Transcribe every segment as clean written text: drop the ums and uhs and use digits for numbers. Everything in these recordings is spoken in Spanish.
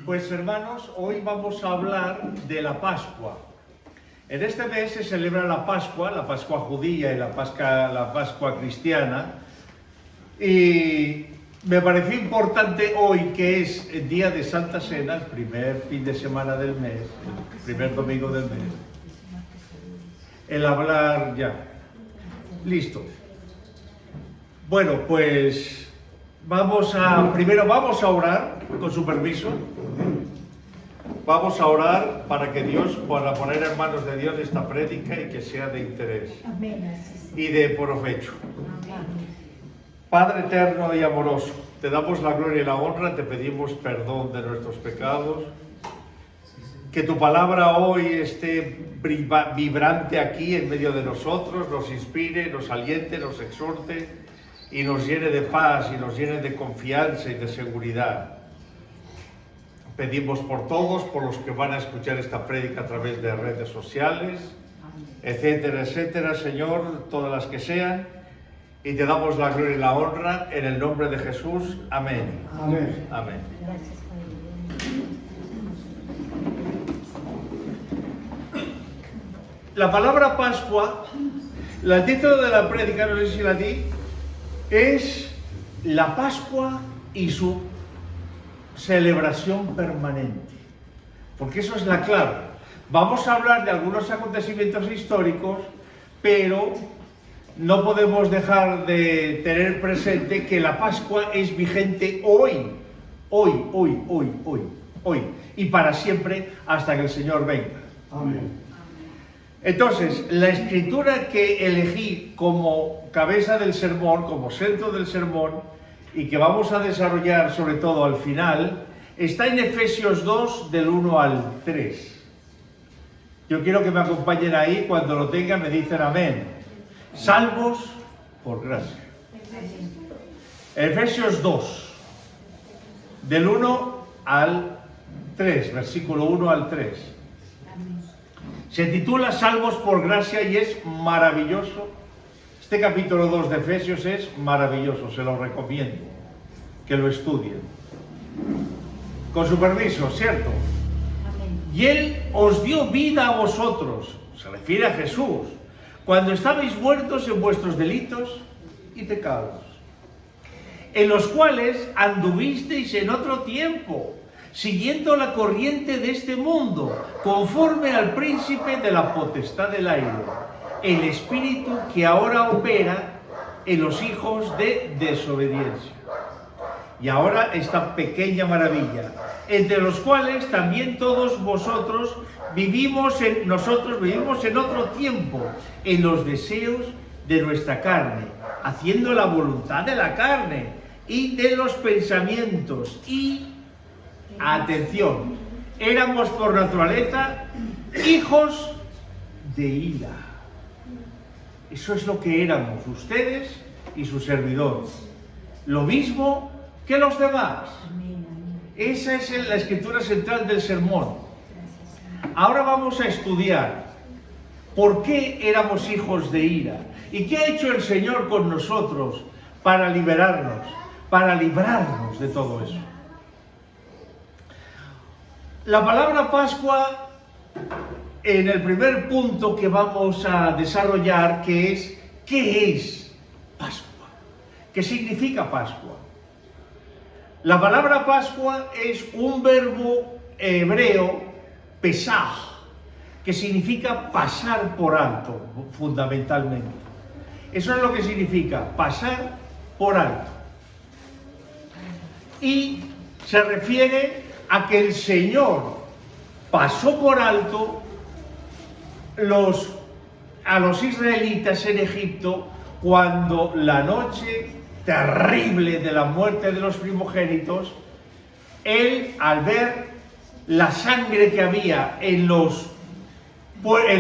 Pues hermanos, hoy vamos a hablar de la Pascua. En este mes se celebra la Pascua judía y la Pascua cristiana. Y me pareció importante hoy, que es el día de Santa Cena, el primer fin de semana del mes, el primer domingo del mes, el hablar ya. Listo. Bueno, pues primero vamos a orar, con su permiso. Vamos a orar para que Dios pueda poner en manos de Dios esta prédica y que sea de interés y de provecho. Padre eterno y amoroso, te damos la gloria y la honra, te pedimos perdón de nuestros pecados, que tu palabra hoy esté vibrante aquí en medio de nosotros, nos inspire, nos aliente, nos exhorte y nos llene de paz y nos llene de confianza y de seguridad. Pedimos por todos, por los que van a escuchar esta prédica a través de redes sociales, etcétera, etcétera, Señor, todas las que sean, y te damos la gloria y la honra en el nombre de Jesús. Amén. Amén. Amén. La palabra Pascua, el título de la prédica, no sé si la di, es la Pascua y su celebración permanente, porque eso es la clave. Vamos a hablar de algunos acontecimientos históricos, pero no podemos dejar de tener presente que la Pascua es vigente hoy, y para siempre hasta que el Señor venga. Amén. Entonces, la escritura que elegí como cabeza del sermón, como centro del sermón, y que vamos a desarrollar sobre todo al final, está en Efesios 2, del 1 al 3. Yo quiero que me acompañen ahí, cuando lo tengan me dicen amén. Salvos por gracia. Efesios 2, del 1 al 3, versículo 1 al 3. Se titula Salvos por gracia y es maravilloso. Este capítulo 2 de Efesios es maravilloso, se lo recomiendo que lo estudien. Con su permiso, ¿cierto? Amén. Y Él os dio vida a vosotros, se refiere a Jesús, cuando estabais muertos en vuestros delitos y pecados, en los cuales anduvisteis en otro tiempo, siguiendo la corriente de este mundo, conforme al príncipe de la potestad del aire, el espíritu que ahora opera en los hijos de desobediencia. Y ahora esta pequeña maravilla, entre los cuales también todos vosotros vivimos en otro tiempo, en los deseos de nuestra carne, haciendo la voluntad de la carne y de los pensamientos. Y, atención, éramos por naturaleza hijos de ira. Eso es lo que éramos, ustedes y su servidor. Lo mismo que los demás. Esa es la escritura central del sermón. Ahora vamos a estudiar por qué éramos hijos de ira y qué ha hecho el Señor con nosotros para liberarnos, para librarnos de todo eso. La palabra Pascua, en el primer punto que vamos a desarrollar, que es ¿qué es Pascua? ¿Qué significa Pascua? La palabra Pascua es un verbo hebreo, pesaj, que significa pasar por alto, fundamentalmente. Eso es lo que significa, pasar por alto. Y se refiere a que el Señor pasó por alto a los israelitas en Egipto cuando la noche terrible de la muerte de los primogénitos, Él, al ver la sangre que había en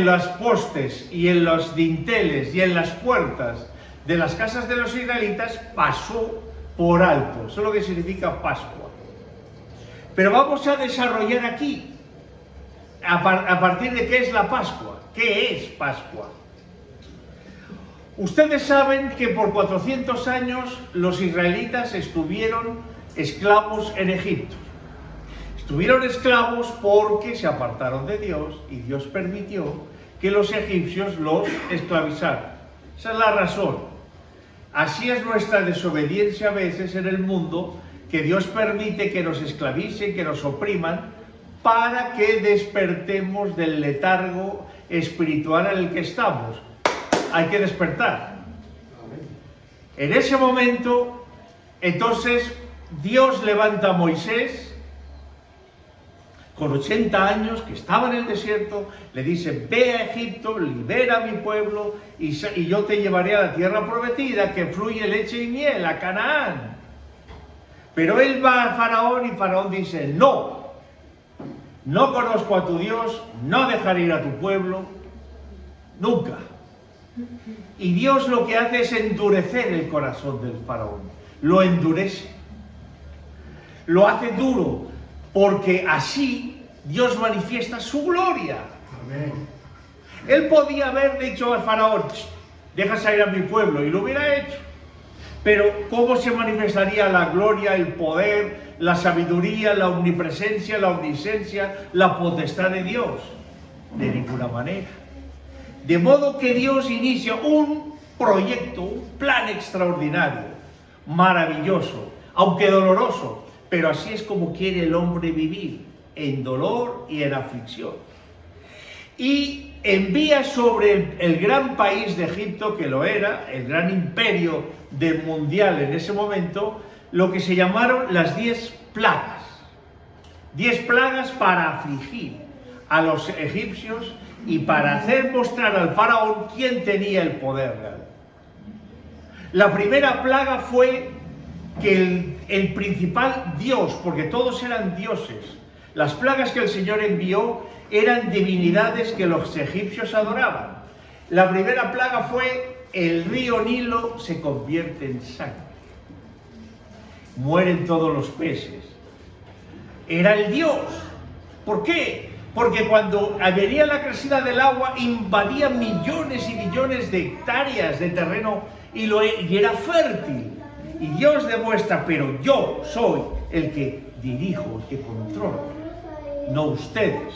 las postes y en los dinteles y en las puertas de las casas de los israelitas, pasó por alto. Eso es lo que significa Pascua. Pero vamos a desarrollar aquí, a partir de qué es la Pascua. ¿Qué es Pascua? Ustedes saben que por 400 años los israelitas estuvieron esclavos en Egipto. Estuvieron esclavos porque se apartaron de Dios y Dios permitió que los egipcios los esclavizaran. Esa es la razón. Así es nuestra desobediencia a veces en el mundo, que Dios permite que nos esclavicen, que nos opriman, para que despertemos del letargo espiritual en el que estamos. Hay que despertar. En ese momento, entonces, Dios levanta a Moisés, con 80 años, que estaba en el desierto, le dice: ve a Egipto, libera a mi pueblo, y yo te llevaré a la tierra prometida, que fluye leche y miel, a Canaán. Pero él va a Faraón, y Faraón dice: no conozco a tu Dios, no dejaré ir a tu pueblo, nunca. Y Dios lo que hace es endurecer el corazón del Faraón, lo endurece, lo hace duro, porque así Dios manifiesta su gloria. Amén. Él podía haber dicho al Faraón: deja salir a mi pueblo, y lo hubiera hecho. Pero ¿cómo se manifestaría la gloria, el poder, la sabiduría, la omnipresencia, la omnisciencia, la potestad de Dios? De ninguna manera. De modo que Dios inicia un proyecto, un plan extraordinario, maravilloso, aunque doloroso, pero así es como quiere el hombre vivir, en dolor y en aflicción. Y envía sobre el gran país de Egipto, que lo era, el gran imperio del mundial en ese momento, lo que se llamaron las 10 plagas. 10 plagas para afligir a los egipcios y para hacer mostrar al faraón quién tenía el poder real. La primera plaga fue que el principal dios, porque todos eran dioses, las plagas que el Señor envió eran divinidades que los egipcios adoraban. La primera plaga fue: el río Nilo se convierte en sangre. Mueren todos los peces. Era el dios. ¿Por qué? Porque cuando venía la crecida del agua, invadía millones y millones de hectáreas de terreno y era fértil. Y Dios demuestra: pero yo soy el que dirijo, el que controla, no ustedes.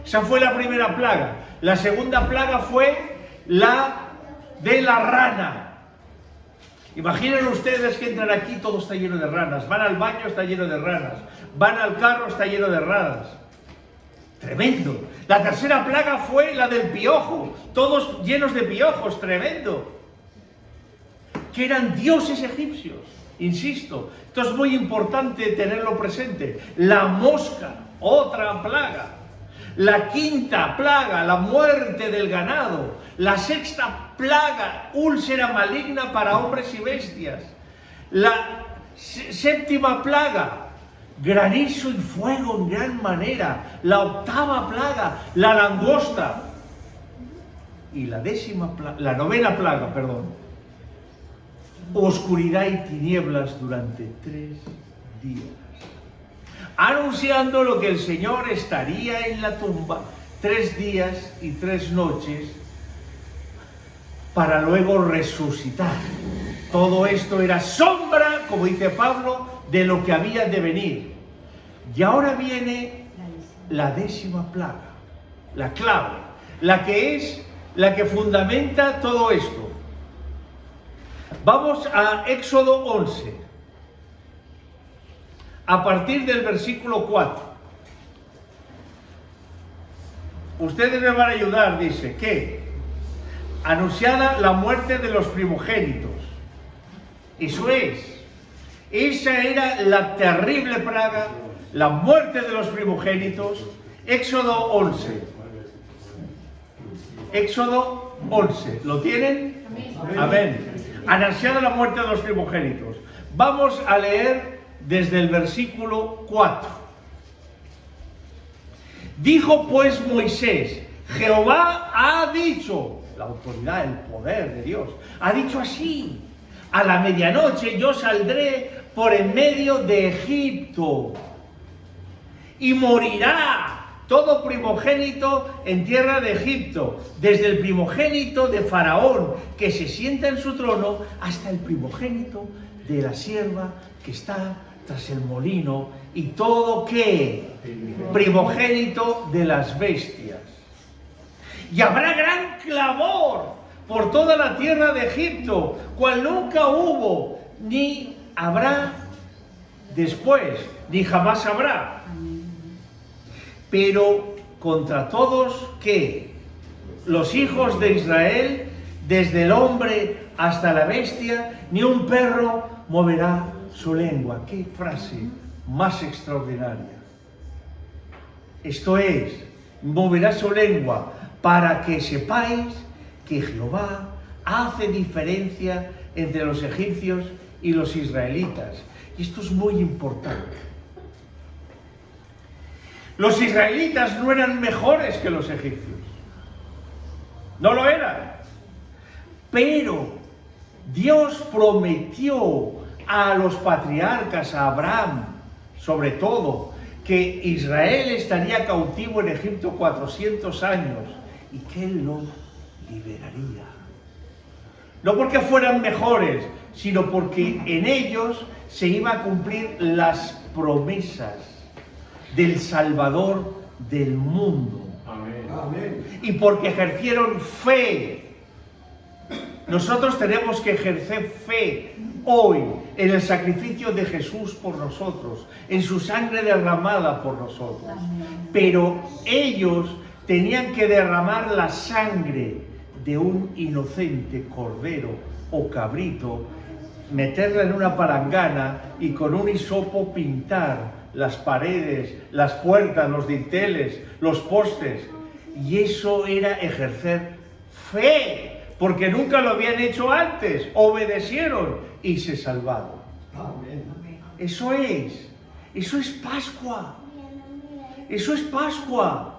Esa fue la primera plaga. La segunda plaga fue la de la rana. Imaginen ustedes que entran aquí, todo está lleno de ranas. Van al baño, está lleno de ranas. Van al carro, está lleno de ranas. Tremendo. La tercera plaga fue la del piojo. Todos llenos de piojos, tremendo. Que eran dioses egipcios. Insisto, esto es muy importante tenerlo presente. La mosca, otra plaga. La quinta plaga, la muerte del ganado. La sexta plaga, úlcera maligna para hombres y bestias. La séptima plaga, granizo y fuego en gran manera. La octava plaga, la langosta. Y la novena plaga, oscuridad y tinieblas durante 3 días. Anunciando lo que el Señor estaría en la tumba 3 días y 3 noches para luego resucitar. Todo esto era sombra, como dice Pablo, de lo que había de venir. Y ahora viene la 10ª plaga, la clave, la que fundamenta todo esto. Vamos a Éxodo 11. A partir del versículo 4. Ustedes me van a ayudar, dice, que anunciada la muerte de los primogénitos. Eso es. Esa era la terrible plaga, la muerte de los primogénitos. Éxodo 11. Éxodo 11. ¿Lo tienen? Amén. Anunciada la muerte de los primogénitos. Vamos a leer desde el versículo 4. Dijo pues Moisés: Jehová ha dicho, la autoridad, el poder de Dios, ha dicho así: a la medianoche yo saldré por en medio de Egipto, y morirá todo primogénito en tierra de Egipto, desde el primogénito de Faraón, que se sienta en su trono, hasta el primogénito de la sierva que está tras el molino, y todo ¿qué? Primogénito de las bestias. Y habrá gran clamor por toda la tierra de Egipto, cual nunca hubo, ni habrá después, ni jamás habrá. Pero contra todos, ¿qué? Los hijos de Israel, desde el hombre hasta la bestia, ni un perro moverá su lengua. ¡Qué frase más extraordinaria! Esto es, moverá su lengua, para que sepáis que Jehová hace diferencia entre los egipcios y los israelitas. Y esto es muy importante. Los israelitas no eran mejores que los egipcios. No lo eran. Pero Dios prometió a los patriarcas, a Abraham, sobre todo, que Israel estaría cautivo en Egipto 400 años y que Él lo liberaría. No porque fueran mejores, sino porque en ellos se iba a cumplir las promesas del Salvador del mundo. Amén. Y porque ejercieron fe. Nosotros tenemos que ejercer fe hoy en el sacrificio de Jesús por nosotros, en su sangre derramada por nosotros. Pero ellos tenían que derramar la sangre de un inocente cordero o cabrito, meterla en una palangana y con un hisopo pintar las paredes, las puertas, los dinteles, los postes. Y eso era ejercer fe, porque nunca lo habían hecho antes, obedecieron y se salvaron. Amén. Eso es Pascua. Eso es Pascua.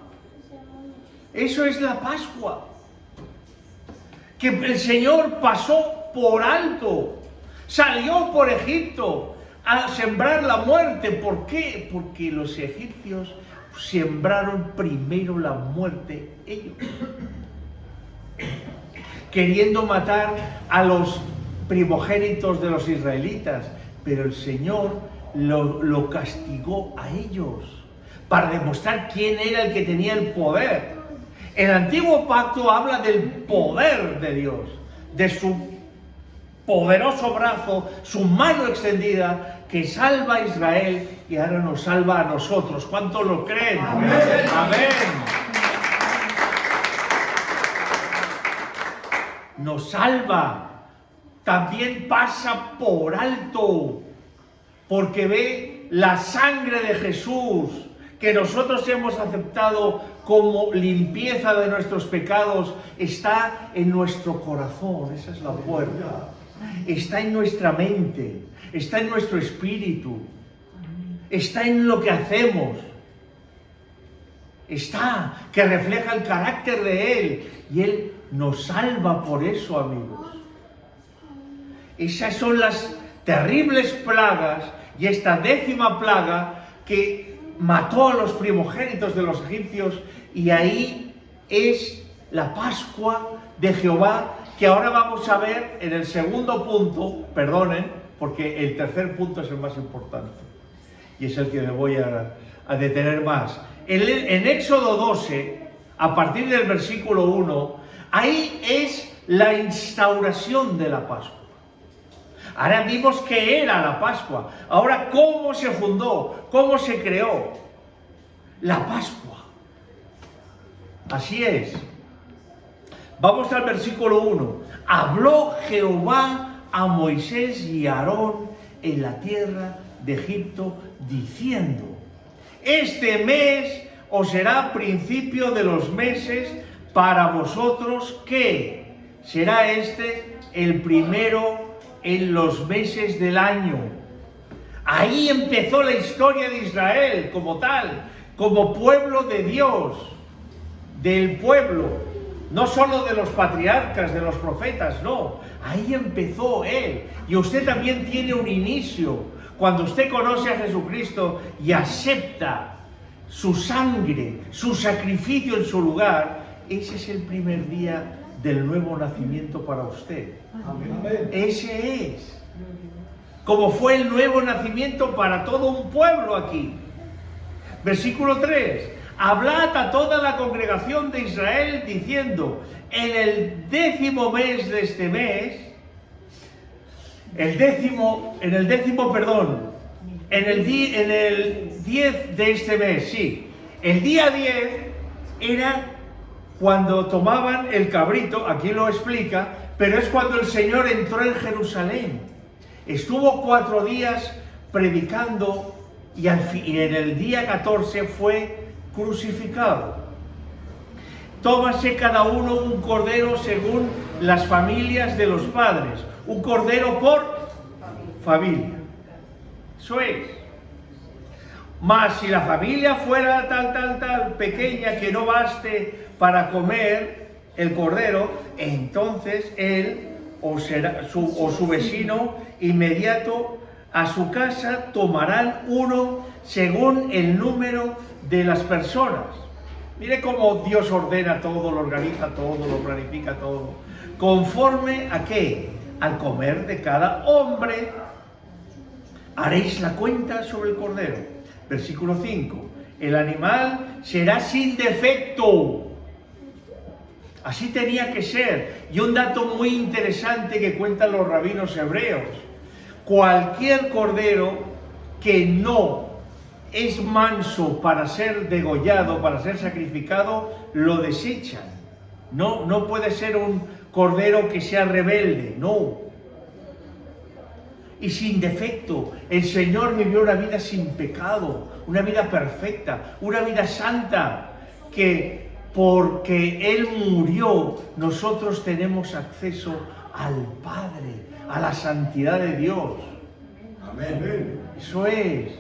Eso es la Pascua. Que el Señor pasó por alto, salió por Egipto a sembrar la muerte. ¿Por qué? Porque los egipcios sembraron primero la muerte ellos, queriendo matar a los primogénitos de los israelitas, pero el Señor lo castigó a ellos para demostrar quién era el que tenía el poder. El antiguo pacto habla del poder de Dios, de su poderoso brazo, su mano extendida que salva a Israel y ahora nos salva a nosotros. ¿Cuántos lo creen? Amén. Amén. Nos salva. También pasa por alto, porque ve la sangre de Jesús, que nosotros hemos aceptado como limpieza de nuestros pecados, está en nuestro corazón. Esa es la puerta. Está en nuestra mente, está en nuestro espíritu, está en lo que hacemos, está, que refleja el carácter de Él, y Él nos salva por eso, amigos. Esas son las terribles plagas, y esta 10ª plaga que mató a los primogénitos de los egipcios, y ahí es la Pascua de Jehová, que ahora vamos a ver en el segundo punto. Perdonen, porque el tercer punto es el más importante, y es el que me voy a detener más. En Éxodo 12, a partir del versículo 1, ahí es la instauración de la Pascua. Ahora vimos qué era la Pascua. Ahora, ¿cómo se fundó? ¿Cómo se creó la Pascua? Así es. Vamos al versículo 1. Habló Jehová a Moisés y a Aarón en la tierra de Egipto, diciendo: este mes os será principio de los meses para vosotros, que será este el primero en los meses del año. Ahí empezó la historia de Israel como tal, como pueblo de Dios, del pueblo. No solo de los patriarcas, de los profetas, no. Ahí empezó Él. Y usted también tiene un inicio. Cuando usted conoce a Jesucristo y acepta su sangre, su sacrificio en su lugar, ese es el primer día del nuevo nacimiento para usted. Amén. Ese es. como fue el nuevo nacimiento para todo un pueblo aquí. Versículo 3. Hablad a toda la congregación de Israel diciendo, en el 10º mes de este mes, en el 10 de este mes, sí, el día 10 era cuando tomaban el cabrito, aquí lo explica, pero es cuando el Señor entró en Jerusalén. Estuvo 4 días predicando y en el día 14 fue crucificado. Tómase cada uno un cordero según las familias de los padres, un cordero por familia. Eso es. Mas si la familia fuera tal, pequeña, que no baste para comer el cordero, entonces él o su vecino inmediato a su casa tomarán uno según el número de las personas. Mire cómo Dios ordena todo, lo organiza todo, lo planifica todo. ¿Conforme a qué? Al comer de cada hombre haréis la cuenta sobre el cordero. Versículo 5. El animal será sin defecto. Así tenía que ser. Y un dato muy interesante que cuentan los rabinos hebreos. Cualquier cordero que no es manso para ser degollado, para ser sacrificado, lo desechan. No puede ser un cordero que sea rebelde, no. Y sin defecto. El Señor vivió una vida sin pecado, una vida perfecta, una vida santa, que porque Él murió, nosotros tenemos acceso al Padre, a la santidad de Dios. Amén. Eso es.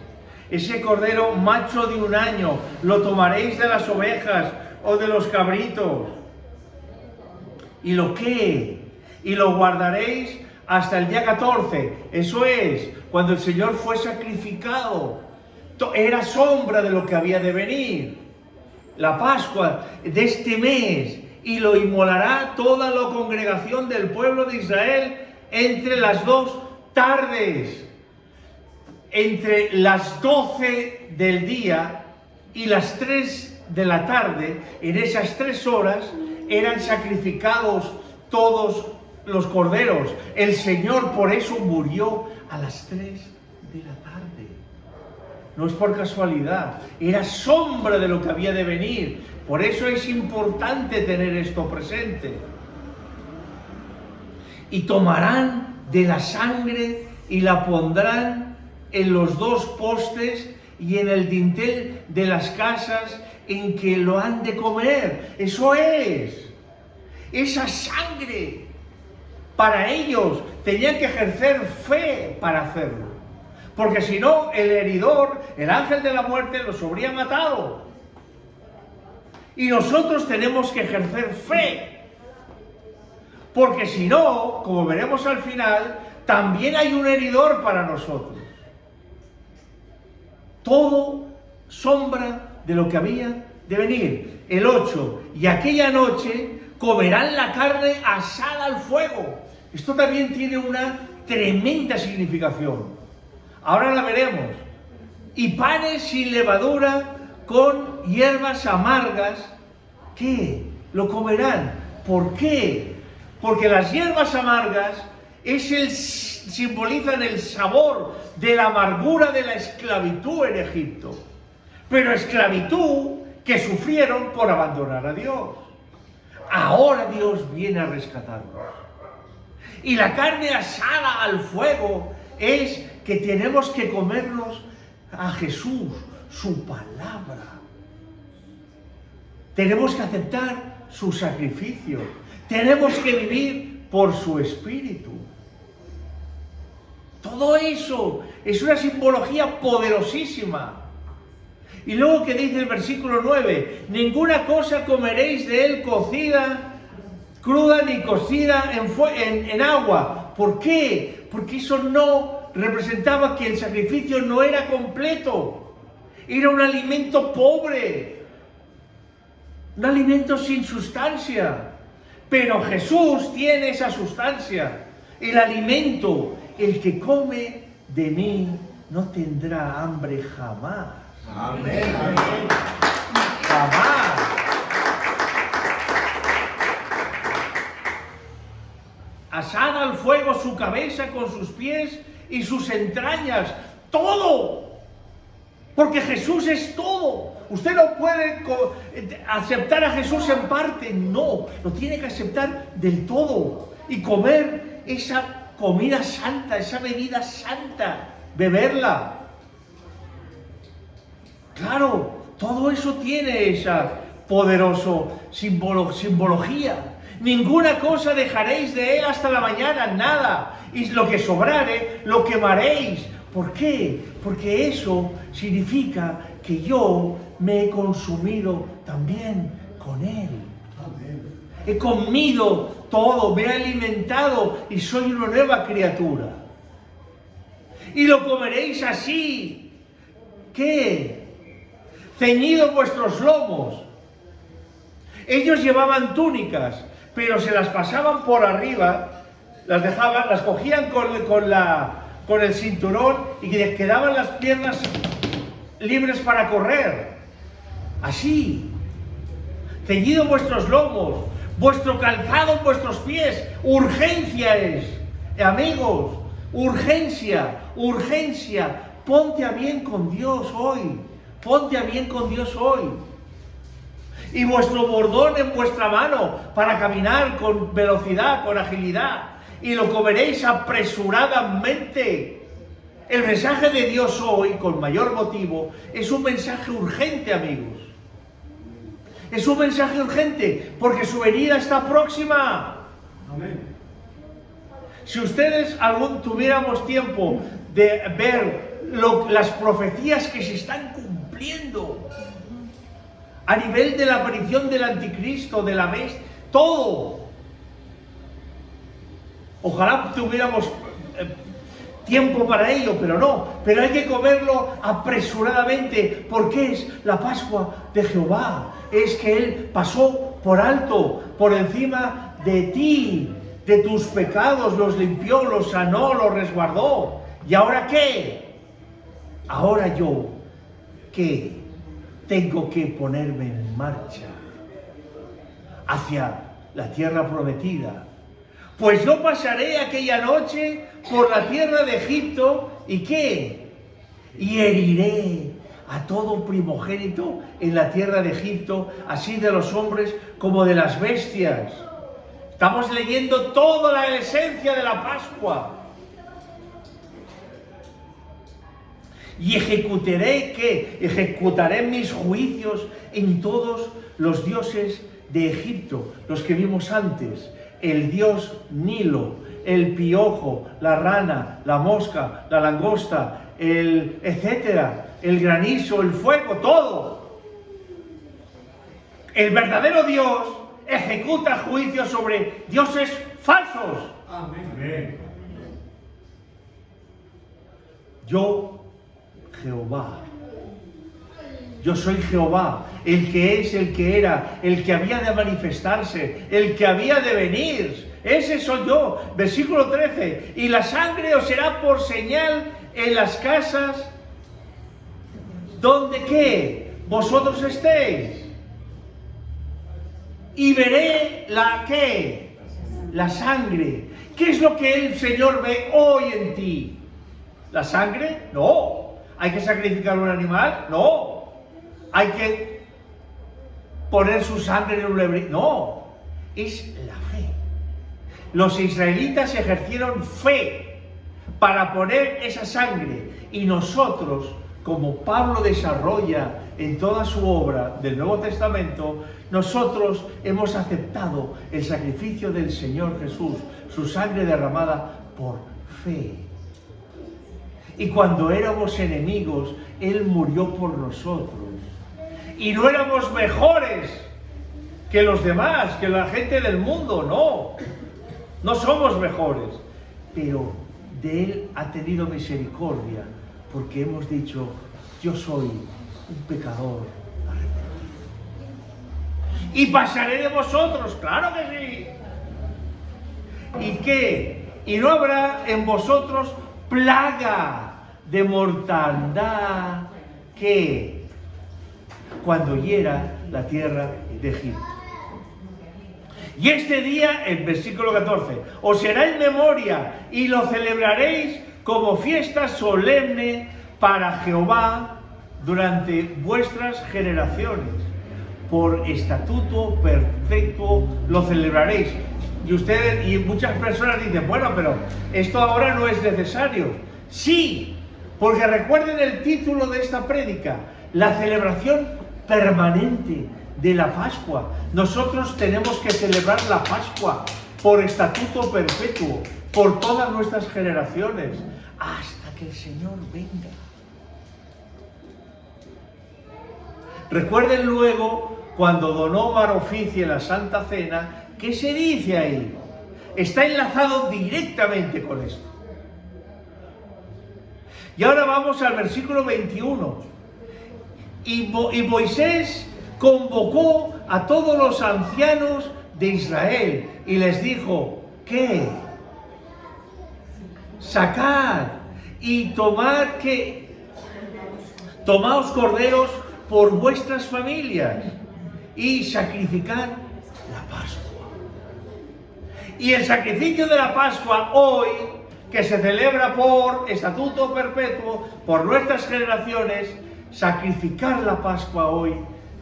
Ese cordero macho de 1 año, lo tomaréis de las ovejas o de los cabritos. ¿Y lo qué? Y lo guardaréis hasta el día 14. Eso es, cuando el Señor fue sacrificado. Era sombra de lo que había de venir. La Pascua de este mes. Y lo inmolará toda la congregación del pueblo de Israel entre las 2 tardes. Entre las 12 del día y las 3 de la tarde, en esas 3 horas, eran sacrificados todos los corderos. El Señor por eso murió a las 3 de la tarde. No es por casualidad, era sombra de lo que había de venir. Por eso es importante tener esto presente. Y tomarán de la sangre y la pondrán en los 2 postes y en el dintel de las casas en que lo han de comer. Eso es. Esa sangre. Para ellos tenían que ejercer fe para hacerlo. Porque si no, el heridor, el ángel de la muerte, los habría matado. Y nosotros tenemos que ejercer fe. Porque si no, como veremos al final, también hay un heridor para nosotros. Todo sombra de lo que había de venir. El 8. Y aquella noche comerán la carne asada al fuego. Esto también tiene una tremenda significación. Ahora la veremos. Y panes sin levadura con hierbas amargas. ¿Qué? Lo comerán. ¿Por qué? Porque las hierbas amargas simbolizan el sabor de la amargura de la esclavitud en Egipto. Pero esclavitud que sufrieron por abandonar a Dios. Ahora Dios viene a rescatarnos. Y la carne asada al fuego es que tenemos que comernos a Jesús, su palabra. Tenemos que aceptar su sacrificio. Tenemos que vivir por su espíritu. Todo eso es una simbología poderosísima. Y luego que dice el versículo 9, ninguna cosa comeréis de él cocida, cruda ni cocida en agua. ¿Por qué? Porque eso no representaba que el sacrificio no era completo. Era un alimento pobre, un alimento sin sustancia. Pero Jesús tiene esa sustancia, el alimento. El que come de mí no tendrá hambre jamás. Amén. Amén. Jamás. Asad al fuego su cabeza con sus pies y sus entrañas. Todo. Porque Jesús es todo. Usted no puede aceptar a Jesús en parte. No. Lo tiene que aceptar del todo. Y comer esa comida santa, esa bebida santa. Beberla. Claro, todo eso tiene esa poderosa simbología. Ninguna cosa dejaréis de él hasta la mañana, nada. Y lo que sobrare, lo quemaréis. ¿Por qué? Porque eso significa que yo me he consumido también con él. He comido todo, me he alimentado y soy una nueva criatura. Y lo comeréis así. ¿Qué? Ceñidos vuestros lomos. Ellos llevaban túnicas, pero se las pasaban por arriba, las dejaban, las cogían con el cinturón y les quedaban las piernas libres para correr. Así. Ceñidos vuestros lomos, vuestro calzado en vuestros pies. Urgencia es, amigos, urgencia, urgencia. Ponte a bien con Dios hoy. Ponte a bien con Dios hoy. Y vuestro bordón en vuestra mano para caminar con velocidad, con agilidad. Y lo comeréis apresuradamente. El mensaje de Dios hoy, con mayor motivo, es un mensaje urgente, amigos. Es un mensaje urgente porque su venida está próxima. Amén. Si ustedes tuviéramos tiempo de ver las profecías que se están cumpliendo a nivel de la aparición del anticristo, de la bestia, todo. Ojalá tuviéramos tiempo para ello, pero no. Pero hay que comerlo apresuradamente porque es la Pascua de Jehová. Es que Él pasó por alto, por encima de ti, de tus pecados, los limpió, los sanó, los resguardó. ¿Y ahora qué? Ahora yo, ¿qué? Tengo que ponerme en marcha hacia la tierra prometida. Pues yo pasaré aquella noche por la tierra de Egipto, ¿y qué? Y heriré a todo primogénito en la tierra de Egipto, así de los hombres como de las bestias. Estamos leyendo toda la esencia de la Pascua. Y ejecutaré mis juicios en todos los dioses de Egipto, los que vimos antes. El dios Nilo, el piojo, la rana, la mosca, la langosta, etcétera, el granizo, el fuego, todo. El verdadero Dios ejecuta juicios sobre dioses falsos. Amén. Yo, Jehová. Yo soy Jehová, el que es, el que era, el que había de manifestarse, el que había de venir. Ese soy yo. Versículo 13. Y la sangre os será por señal en las casas donde ¿qué? Vosotros estéis. Y veré ¿qué? La sangre. ¿Qué es lo que el Señor ve hoy en ti? ¿La sangre? No. ¿Hay que sacrificar un animal? No. ¿Hay que poner su sangre en un lebrillo? No. Es la fe. Los israelitas ejercieron fe para poner esa sangre. Y nosotros, como Pablo desarrolla en toda su obra del Nuevo Testamento, nosotros hemos aceptado el sacrificio del Señor Jesús, su sangre derramada por fe. Y cuando éramos enemigos, Él murió por nosotros. Y no éramos mejores que los demás, que la gente del mundo, no. No somos mejores. Pero de Él ha tenido misericordia, porque hemos dicho, yo soy un pecador arrepentido. Y pasaré de vosotros, claro que sí. ¿Y qué? Y no habrá en vosotros plaga de mortandad que cuando hiera la tierra de Egipto. Y este día, el versículo 14, os será en memoria y lo celebraréis como fiesta solemne para Jehová durante vuestras generaciones. Por estatuto perpetuo lo celebraréis. Y ustedes y muchas personas dicen, bueno, pero esto ahora no es necesario. Sí, porque recuerden el título de esta prédica, la celebración permanente de la Pascua. Nosotros tenemos que celebrar la Pascua por estatuto perpetuo, por todas nuestras generaciones, hasta que el Señor venga. Recuerden luego cuando don Omar oficie la Santa Cena, ¿qué se dice ahí? Está enlazado directamente con esto. Y ahora vamos al versículo 21. Y Moisés convocó a todos los ancianos de Israel y les dijo, ¿qué? Sacad y tomaos corderos por vuestras familias y sacrificad la Pascua. Y el sacrificio de la Pascua hoy, que se celebra por estatuto perpetuo, por nuestras generaciones, sacrificar la Pascua hoy,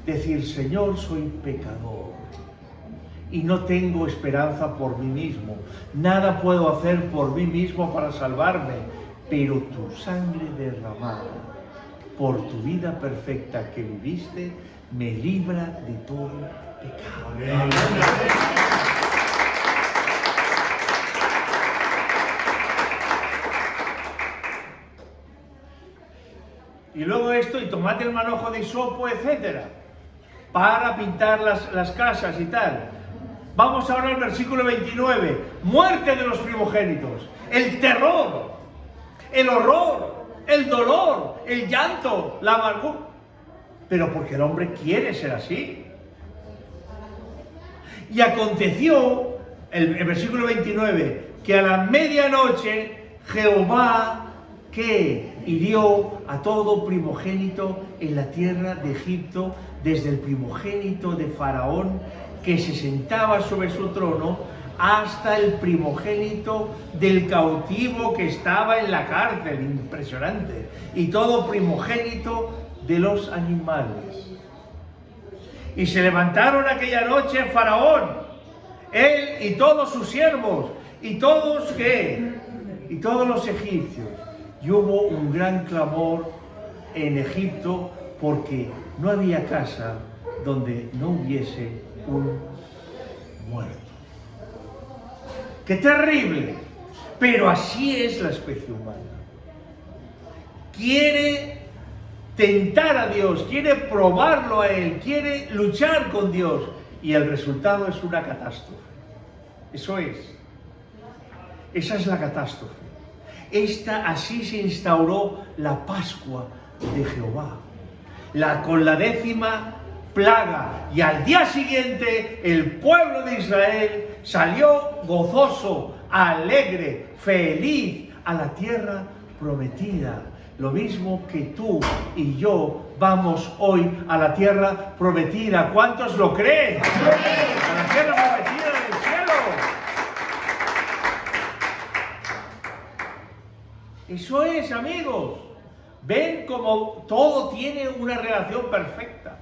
decir, Señor, soy pecador y no tengo esperanza por mí mismo, nada puedo hacer por mí mismo para salvarme, pero tu sangre derramada por tu vida perfecta que viviste, me libra de todo pecado. Amén. Y luego esto, y tomad el manojo de hisopo, etcétera, para pintar las casas y tal. Vamos ahora al versículo 29. Muerte de los primogénitos, el terror, el horror, el dolor, el llanto, la amargura. Pero porque el hombre quiere ser así. Y aconteció, el versículo 29, que a la medianoche Jehová, que hirió a todo primogénito en la tierra de Egipto, desde el primogénito de Faraón, que se sentaba sobre su trono, hasta el primogénito del cautivo que estaba en la cárcel, impresionante, y todo primogénito de los animales. Y se levantaron aquella noche Faraón, él y todos sus siervos, y todos y todos los egipcios. Y hubo un gran clamor en Egipto porque no había casa donde no hubiese un muerto. ¡Qué terrible! Pero así es la especie humana. Quiere tentar a Dios, quiere probarlo a Él, quiere luchar con Dios. Y el resultado es una catástrofe. Eso es. Esa es la catástrofe. Así se instauró la Pascua de Jehová. Con la 10ª plaga. Y al día siguiente el pueblo de Israel salió gozoso, alegre, feliz a la tierra prometida. Lo mismo que tú y yo vamos hoy a la tierra prometida. ¿Cuántos lo creen? A la tierra prometida del cielo. Eso es, amigos. Ven como todo tiene una relación perfecta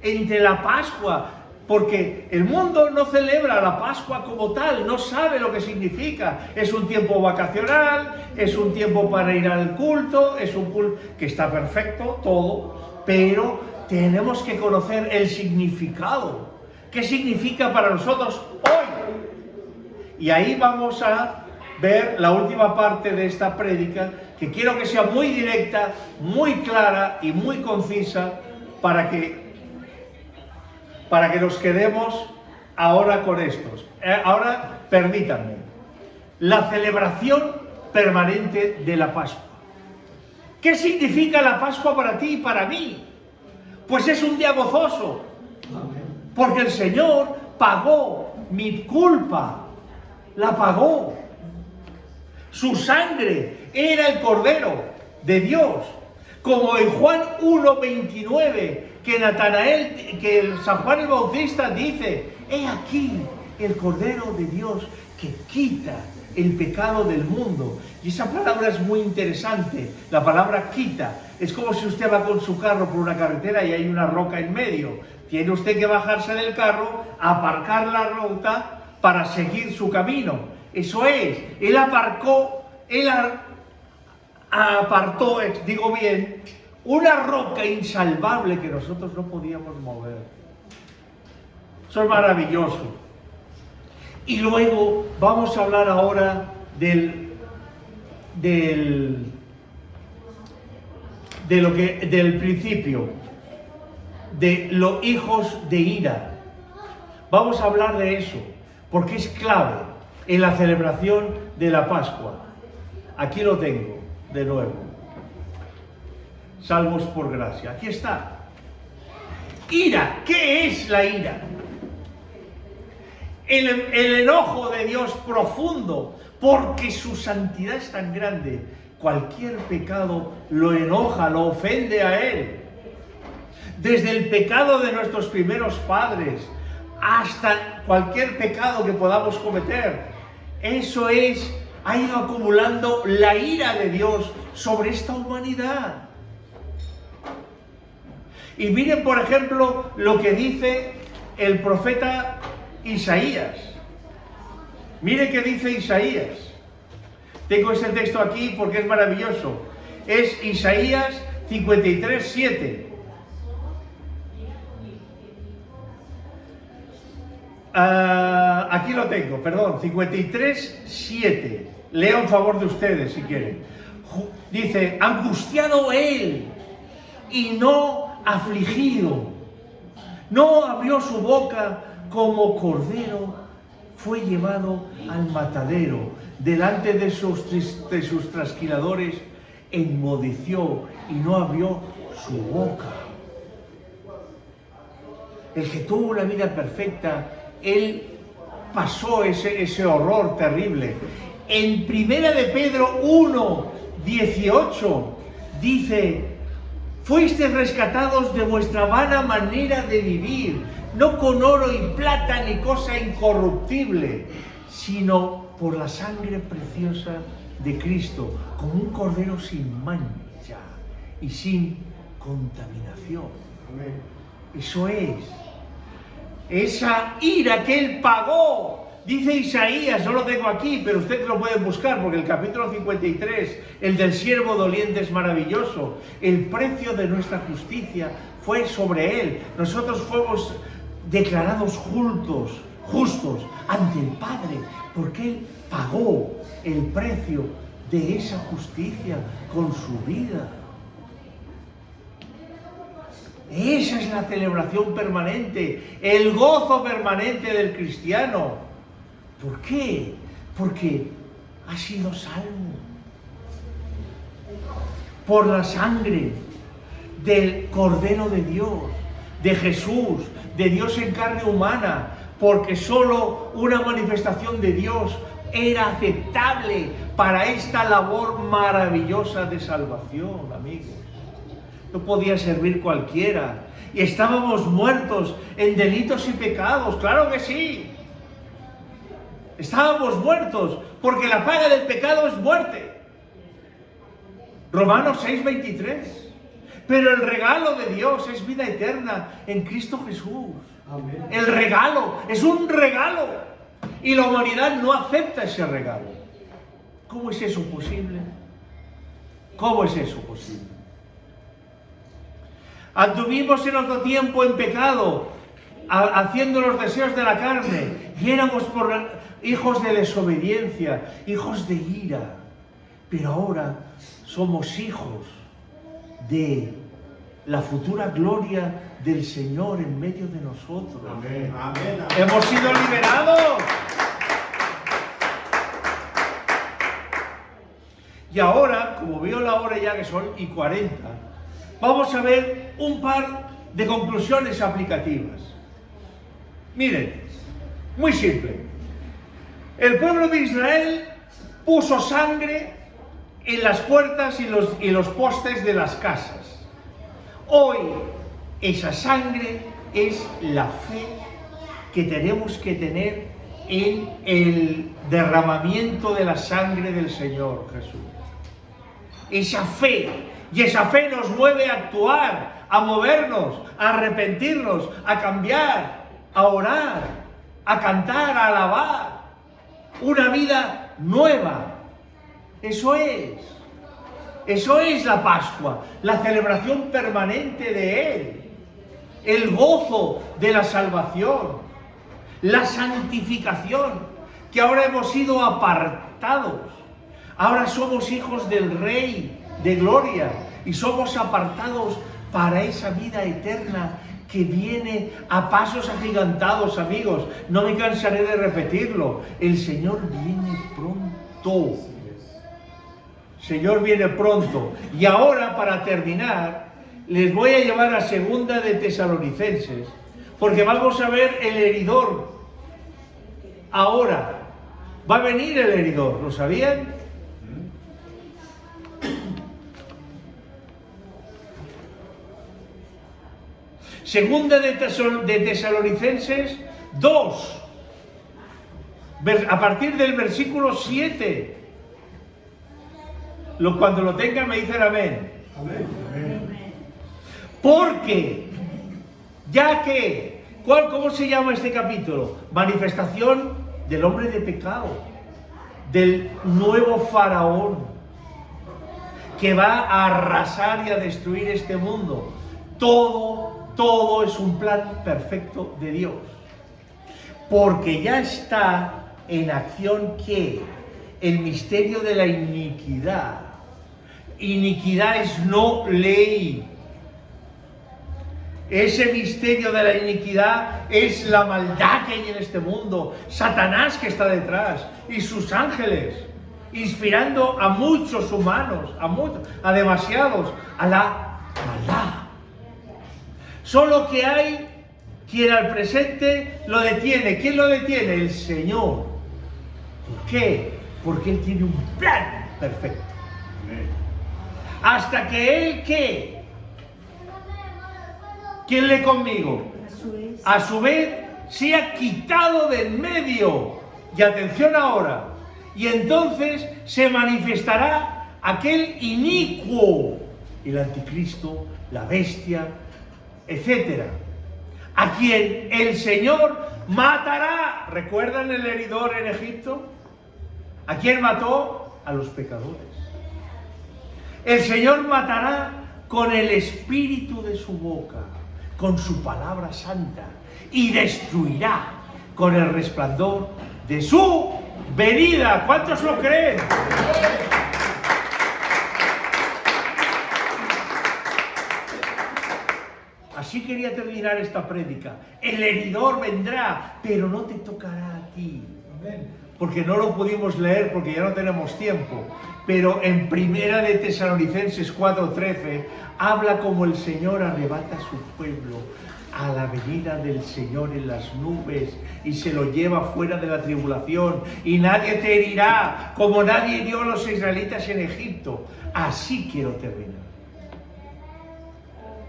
entre la Pascua, porque el mundo no celebra la Pascua como tal, no sabe lo que significa. Es un tiempo vacacional, es un tiempo para ir al culto, es un culto que está perfecto, todo, pero tenemos que conocer el significado. ¿Qué significa para nosotros hoy? Y ahí vamos a ver la última parte de esta prédica, que quiero que sea muy directa, muy clara y muy concisa para que nos quedemos ahora con estos. Ahora, permítanme. La celebración permanente de la Pascua. ¿Qué significa la Pascua para ti y para mí? Pues es un día gozoso. Porque el Señor pagó mi culpa. La pagó. Su sangre era el Cordero de Dios. Como en Juan 1:29, que San Juan el Bautista dice: he aquí el Cordero de Dios que quita el pecado del mundo. Y esa palabra es muy interesante. La palabra quita. Es como si usted va con su carro por una carretera y hay una roca en medio. Tiene usted que bajarse del carro, aparcar la ruta para seguir su camino. Eso es. Él apartó, digo bien, una roca insalvable que nosotros no podíamos mover. Eso es maravilloso. Y luego vamos a hablar ahora del principio, de los hijos de ira. Vamos a hablar de eso, porque es clave en la celebración de la Pascua. Aquí lo tengo, de nuevo. Salvos por gracia. Aquí está. Ira. ¿Qué es la ira? El enojo de Dios profundo, porque su santidad es tan grande. Cualquier pecado lo enoja, lo ofende a Él. Desde el pecado de nuestros primeros padres hasta cualquier pecado que podamos cometer. Eso ha ido acumulando la ira de Dios sobre esta humanidad. Y miren, por ejemplo, lo que dice el profeta Isaías. Mire qué dice Isaías. Tengo ese texto aquí porque es maravilloso. Es Isaías 53:7. Aquí lo tengo, perdón, 53:7. Leo en favor de ustedes si quieren. Dice: angustiado él y no afligido, no abrió su boca, como cordero fue llevado al matadero, delante de sus trasquiladores enmudeció y no abrió su boca. El que tuvo una vida perfecta, él pasó ese horror terrible. En Primera de Pedro 1:18 dice: fuisteis rescatados de vuestra vana manera de vivir, no con oro y plata ni cosa incorruptible, sino por la sangre preciosa de Cristo, como un cordero sin mancha y sin contaminación. Amén. Eso es. Esa ira que Él pagó. Dice Isaías, no lo tengo aquí, pero ustedes lo pueden buscar, porque el capítulo 53, el del siervo doliente, es maravilloso. El precio de nuestra justicia fue sobre Él. Nosotros fuimos declarados justos ante el Padre, porque Él pagó el precio de esa justicia con su vida. Esa es la celebración permanente, el gozo permanente del cristiano. ¿Por qué? Porque ha sido salvo por la sangre del Cordero de Dios, de Jesús, de Dios en carne humana, porque solo una manifestación de Dios era aceptable para esta labor maravillosa de salvación, amigos. No podía servir cualquiera. Y estábamos muertos en delitos y pecados, claro que sí. Estábamos muertos, porque la paga del pecado es muerte. Romanos 6:23. Pero el regalo de Dios es vida eterna en Cristo Jesús. Amén. El regalo, es un regalo. Y la humanidad no acepta ese regalo. ¿Cómo es eso posible? ¿Cómo es eso posible? Anduvimos en otro tiempo en pecado, haciendo los deseos de la carne, y éramos hijos de desobediencia, hijos de ira. Pero ahora somos hijos de la futura gloria del Señor en medio de nosotros. Amén. Amén. Hemos sido liberados. Y ahora, como veo la hora ya que son 1:40, vamos a ver un par de conclusiones aplicativas. Miren, muy simple. El pueblo de Israel puso sangre en las puertas y los postes de las casas. Hoy esa sangre es la fe que tenemos que tener en el derramamiento de la sangre del Señor Jesús. Esa fe, y esa fe nos mueve a actuar, a movernos, a arrepentirnos, a cambiar, a orar, a cantar, a alabar. Una vida nueva. Eso es la Pascua, la celebración permanente de Él, el gozo de la salvación, la santificación, que ahora hemos sido apartados, ahora somos hijos del Rey de Gloria y somos apartados para esa vida eterna que viene a pasos agigantados, amigos. No me cansaré de repetirlo, el Señor viene pronto. Señor viene pronto. Y ahora, para terminar, les voy a llevar a Segunda de Tesalonicenses, porque vamos a ver el heridor. Ahora, va a venir el heridor, ¿lo sabían? Segunda de Tesalonicenses 2, a partir del versículo 7. Cuando lo tengan me dicen amén. Amén. Porque, ya que, ¿cómo se llama este capítulo? Manifestación del hombre de pecado, del nuevo faraón, que va a arrasar y a destruir este mundo. Todo es un plan perfecto de Dios. Porque ya está en acción que el misterio de la iniquidad. Iniquidad es no ley. Ese misterio de la iniquidad es la maldad que hay en este mundo. Satanás que está detrás y sus ángeles, inspirando a muchos humanos, a demasiados, a la maldad. Solo que hay quien al presente lo detiene. ¿Quién lo detiene? El Señor. ¿Por qué? Porque Él tiene un plan perfecto. Amén. Hasta que Él, ¿qué? ¿Quién lee conmigo? A su vez, sea quitado de en medio. Y atención ahora. Y entonces se manifestará aquel inicuo, el anticristo, la bestia, etcétera, a quien el Señor matará. ¿Recuerdan el heridor en Egipto? ¿A quién mató? A los pecadores. El Señor matará con el espíritu de su boca, con su palabra santa, y destruirá con el resplandor de su venida. ¿Cuántos lo creen? Así quería terminar esta prédica. El heridor vendrá, pero no te tocará a ti. Porque no lo pudimos leer, porque ya no tenemos tiempo. Pero en Primera de Tesalonicenses 4:13 habla como el Señor arrebata a su pueblo a la venida del Señor en las nubes y se lo lleva fuera de la tribulación, y nadie te herirá como nadie hirió a los israelitas en Egipto. Así quiero terminar.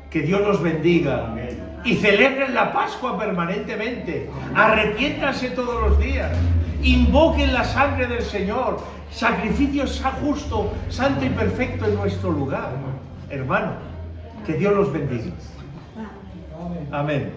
Que Dios los bendiga. Amén. Y celebren la Pascua permanentemente. Arrepiéntanse todos los días. Invoquen la sangre del Señor. Sacrificio justo, santo y perfecto en nuestro lugar. Hermano, que Dios los bendiga. Amén.